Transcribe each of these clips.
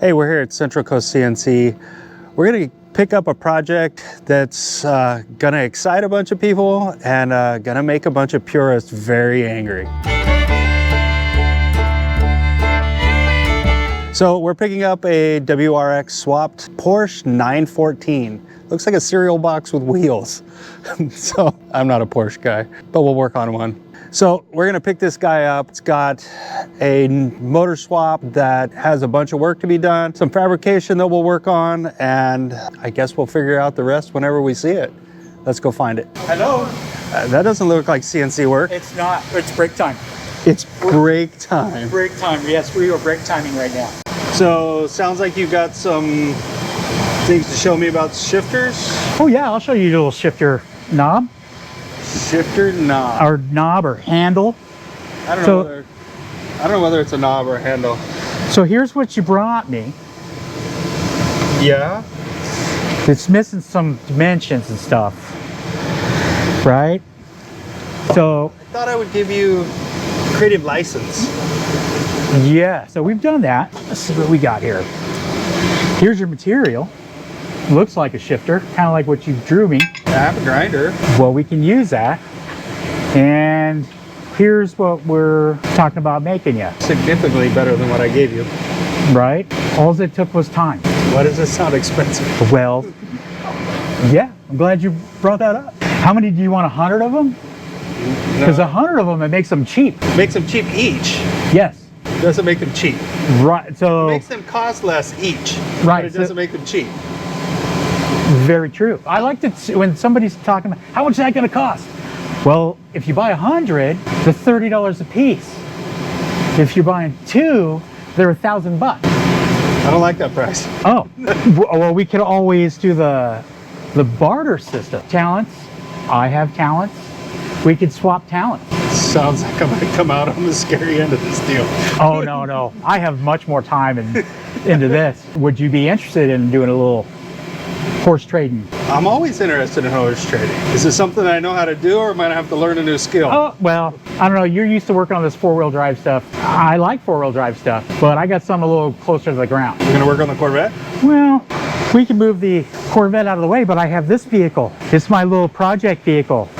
Hey, we're here at Central Coast CNC. We're gonna pick up a project that's gonna excite a bunch of people and gonna make a bunch of purists very angry. So we're picking up a WRX swapped Porsche 914. Looks like a cereal box with wheels. So I'm not a Porsche guy, but we'll work on one. So we're gonna pick this guy up. It's got a motor swap that has a bunch of work to be done, some fabrication that we'll work on, and I guess we'll figure out the rest whenever we see it. Let's go find it. Hello. That doesn't look like CNC work. It's not. It's break time. It's break time. Break time. Yes, we are break timing right now. So sounds like you got some things to show me about shifters. Oh yeah, I'll show you a little shifter knob. Shifter knob. Or knob or handle. I don't know whether it's a knob or a handle. So here's what you brought me. Yeah. It's missing some dimensions and stuff. Right? So I thought I would give you creative license. yeah, so we've done that. Let's see what we got here. Here's your material. Looks like a shifter, kind of like what you drew me. I have a grinder. Well, we can use that. And here's what we're talking about making you. Significantly better than what I gave you. Right? All it took was time. Why does this sound expensive? Well, yeah, I'm glad you brought that up. How many do you want? 100 of them? Because 100 of them, it makes them cheap. Makes them cheap each. Yes. Doesn't make them cheap. Right. So It makes them cost less each. Right, But it doesn't make them cheap. very true. I like to when somebody's talking about how much is that going to cost. Well, if you buy 100, they're $30 a piece. If you're buying 2, they're $1,000 bucks. I don't like that price. Oh, well, we could always do the barter system. Talents, I have talents. We could swap talents. Sounds like I might come out on the scary end of this deal. Oh no, I have much more time into this. Would you be interested in doing a little horse trading? I'm always interested in horse trading. Is this something I know how to do, or am I gonna have to learn a new skill? Oh, well, I don't know. You're used to working on this four-wheel drive stuff. I like four-wheel drive stuff, but I got something a little closer to the ground. You're gonna work on the Corvette? Well, we can move the Corvette out of the way, but I have this vehicle. It's my little project vehicle.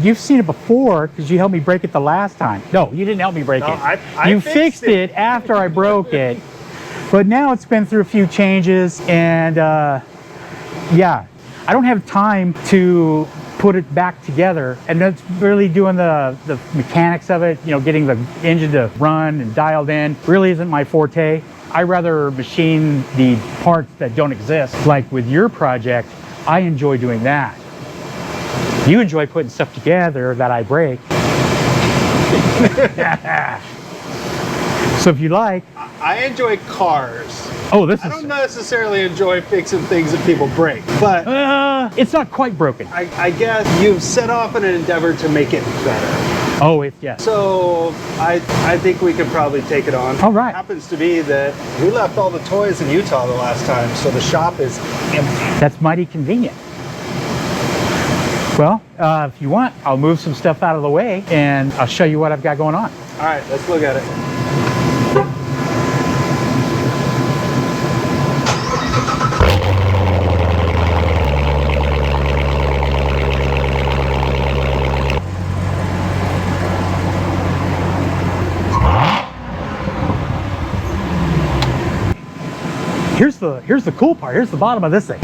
You've seen it before because you helped me break it the last time. No, you didn't help me break it. You fixed it after I broke it. But now it's been through a few changes, and yeah, I don't have time to put it back together, and that's really doing the mechanics of it, you know, getting the engine to run and dialed in really isn't my forte. I rather machine the parts that don't exist. Like with your project, I enjoy doing that. You enjoy putting stuff together that I break. So if you like. I enjoy cars. Oh, this is. I don't necessarily enjoy fixing things that people break, but it's not quite broken. I guess you've set off in an endeavor to make it better. Oh, yes. So I think we could probably take it on. All right. It happens to be that we left all the toys in Utah the last time, so the shop is empty. That's mighty convenient. Well, if you want, I'll move some stuff out of the way and I'll show you what I've got going on. All right, let's look at it. Here's the cool part. Here's the bottom of this thing.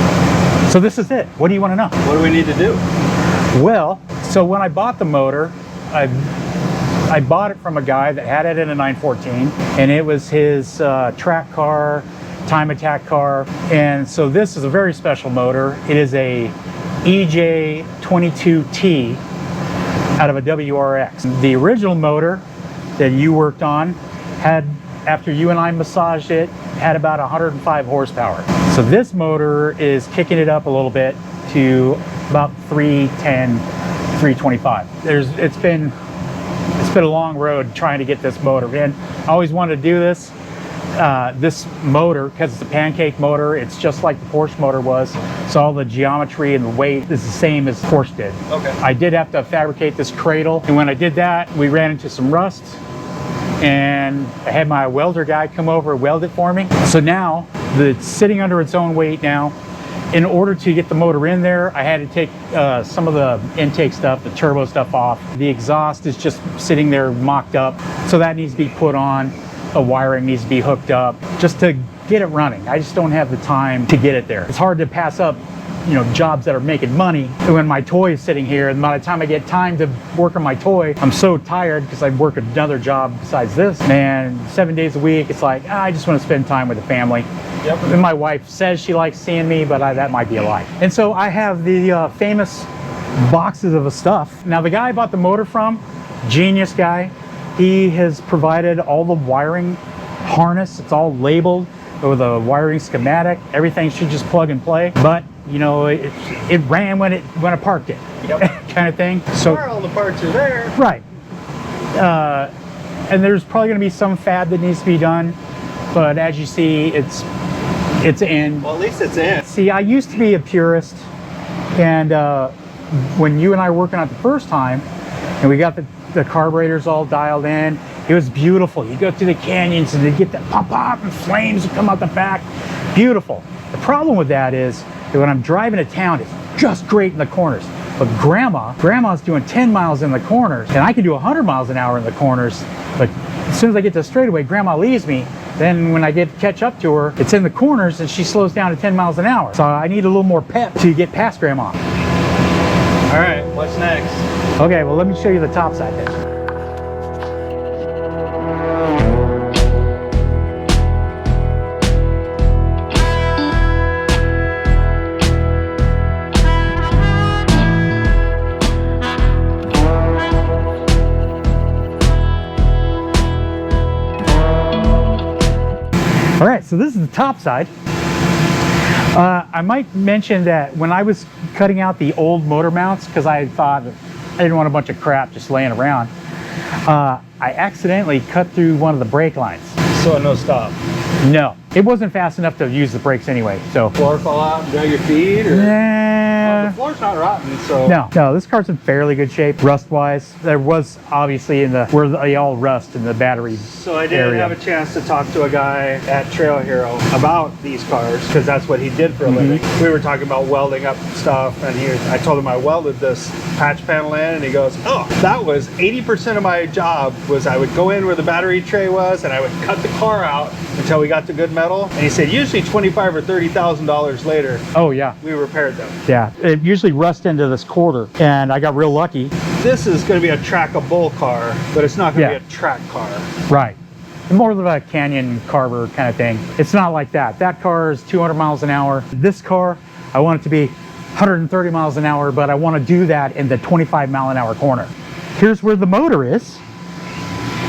So this is it. What do you want to know? What do we need to do? Well, so when I bought the motor, I bought it from a guy that had it in a 914, and it was his track car, time attack car. And so this is a very special motor. It is a EJ22T out of a WRX. The original motor that you worked on had, after you and I massaged it, had about 105 horsepower. So this motor is kicking it up a little bit to about 310, 325. It's been a long road trying to get this motor in. I always wanted to do this. This motor, because it's a pancake motor, it's just like the Porsche motor was. So all the geometry and the weight is the same as Porsche did. Okay. I did have to fabricate this cradle, and when I did that, we ran into some rust. and I had my welder guy come over and weld it for me. So now It's sitting under its own weight now. In order to get the motor in there, I had to take some of the intake stuff, the turbo stuff off. The exhaust is just sitting there mocked up, so that needs to be put on. The wiring needs to be hooked up just to get it running. I just don't have the time to get it there. It's hard to pass up, you know, jobs that are making money when my toy is sitting here, and by the time I get time to work on my toy, I'm so tired because I work another job besides this. Man, 7 days a week, it's like, I just want to spend time with the family. Yep. And my wife says she likes seeing me, but that might be a lie. And so I have the famous boxes of stuff. Now the guy I bought the motor from, genius guy, he has provided all the wiring harness. It's all labeled with a wiring schematic. Everything should just plug and play. But you know, it ran when I parked it, yep. Kind of thing. So all the parts are there, right? And there's probably going to be some fab that needs to be done, but as you see, it's in. Well, at least it's in. See, I used to be a purist, and when you and I were working on it the first time, and we got the carburetors all dialed in, it was beautiful. You go through the canyons and they get that pop and flames that come out the back. Beautiful. The problem with that is that when I'm driving to town, it's just great in the corners. But grandma's doing 10 miles in the corners, and I can do 100 miles an hour in the corners. But as soon as I get to the straightaway, grandma leaves me. Then when I catch up to her, it's in the corners and she slows down to 10 miles an hour. So I need a little more pep to get past grandma. All right, what's next? Okay, well, let me show you the top side then. All right, so this is the top side. I might mention that when I was cutting out the old motor mounts, because I thought I didn't want a bunch of crap just laying around, I accidentally cut through one of the brake lines. So no stop. No, it wasn't fast enough to use the brakes anyway. So floor fall out and drag your feet, or nah. The floor's not rotten, so no, this car's in fairly good shape, rust-wise. There was obviously where they all rust in the battery. So I did have a chance to talk to a guy at Trail Hero about these cars, because that's what he did for a living. We were talking about welding up stuff, and I told him I welded this patch panel in, and he goes, "Oh, that was 80% of my job. Was I would go in where the battery tray was, and I would cut the car out until we got to good metal." And he said usually $25,000 or $30,000 later, oh yeah, we repaired them. Yeah, it usually rusts into this quarter, and I got real lucky. This is going to be a trackable car, but it's not going to be a track car. Right. More of a canyon carver kind of thing. It's not like that. That car is 200 miles an hour. This car, I want it to be 130 miles an hour, but I want to do that in the 25-mile-an-hour corner. Here's where the motor is.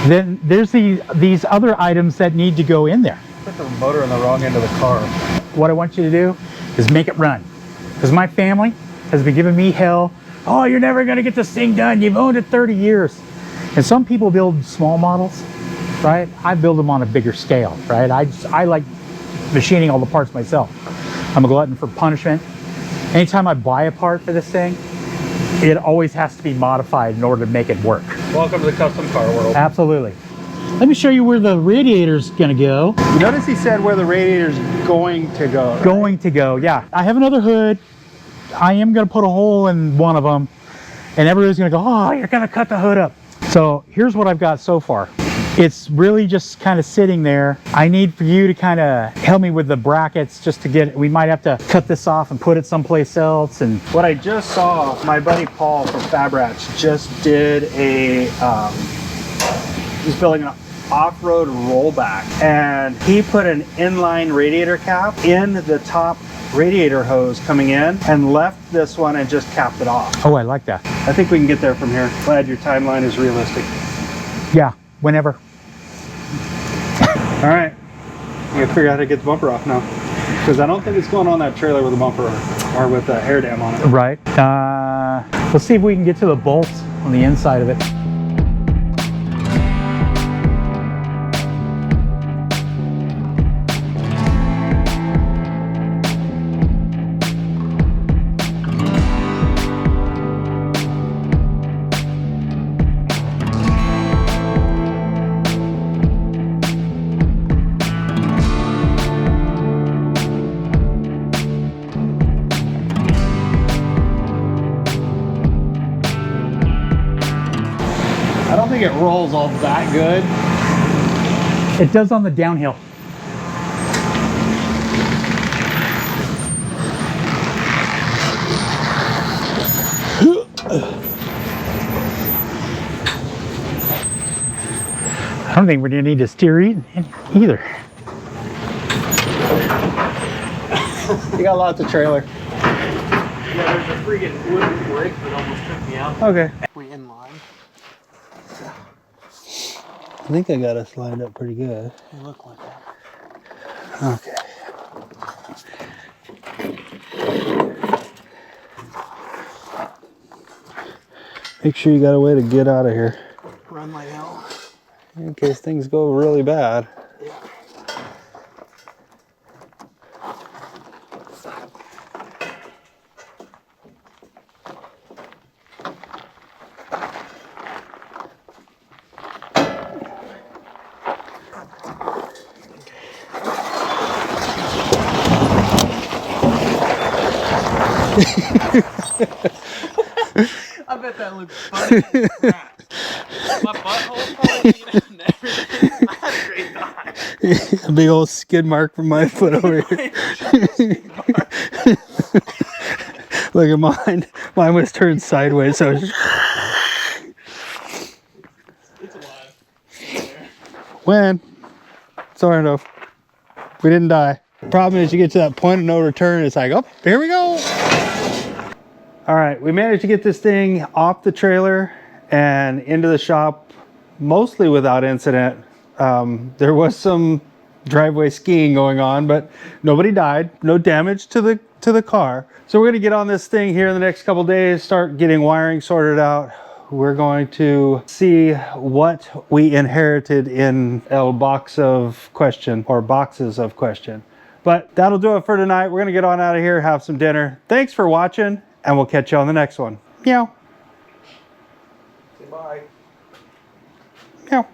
Then there's these other items that need to go in there. Put the motor on the wrong end of the car. What I want you to do is make it run. Because my family has been giving me hell. Oh, you're never going to get this thing done. You've owned it 30 years. And some people build small models, right? I build them on a bigger scale, right? I like machining all the parts myself. I'm a glutton for punishment. Anytime I buy a part for this thing, it always has to be modified in order to make it work. Welcome to the custom car world. Absolutely. Let me show you where the radiator's gonna go. You notice he said where the radiator's going to go, right? Going to go, yeah. I have another hood. I am gonna put a hole in one of them, and everybody's gonna go, oh, you're gonna cut the hood up. So here's what I've got so far. It's really just kind of sitting there. I need for you to kind of help me with the brackets just to get it. We might have to cut this off and put it someplace else. And what I just saw, my buddy Paul from Fab Rats just did he's building an off-road rollback, and he put an inline radiator cap in the top radiator hose coming in and left this one and just capped it off. Oh, I like that. I think we can get there from here. Glad your timeline is realistic. Yeah, whenever. All right, I gotta figure out how to get the bumper off now, because I don't think it's going on that trailer with a bumper or with the air dam on it. Right. Let's see if we can get to the bolts on the inside of it. think it rolls all that good. It does on the downhill. I don't think we're gonna need to steer either. You got lots of trailer. Yeah, there's a freaking wooden brick that almost took me out. Okay. We in line. I think I got us lined up pretty good. You look like that. Okay. Make sure you got a way to get out of here Run like hell. in case things go really bad. Yeah. I bet that looks funny as crap. My butthole falling and everything. I had a great time. A big old skid mark from my foot over here. Look at mine. Mine was turned sideways, so it's alive. when? Sort of. We didn't die. Problem is you get to that point of no return, it's like, oh, here we go. All right, we managed to get this thing off the trailer and into the shop mostly without incident. There was some driveway skiing going on, but nobody died, no damage to the car. So we're gonna get on this thing here in the next couple days, start getting wiring sorted out. We're going to see what we inherited in El Box of Question, or Boxes of Question. But that'll do it for tonight. We're gonna get on out of here, have some dinner. Thanks for watching, and we'll catch you on the next one. Meow. Say bye. Meow.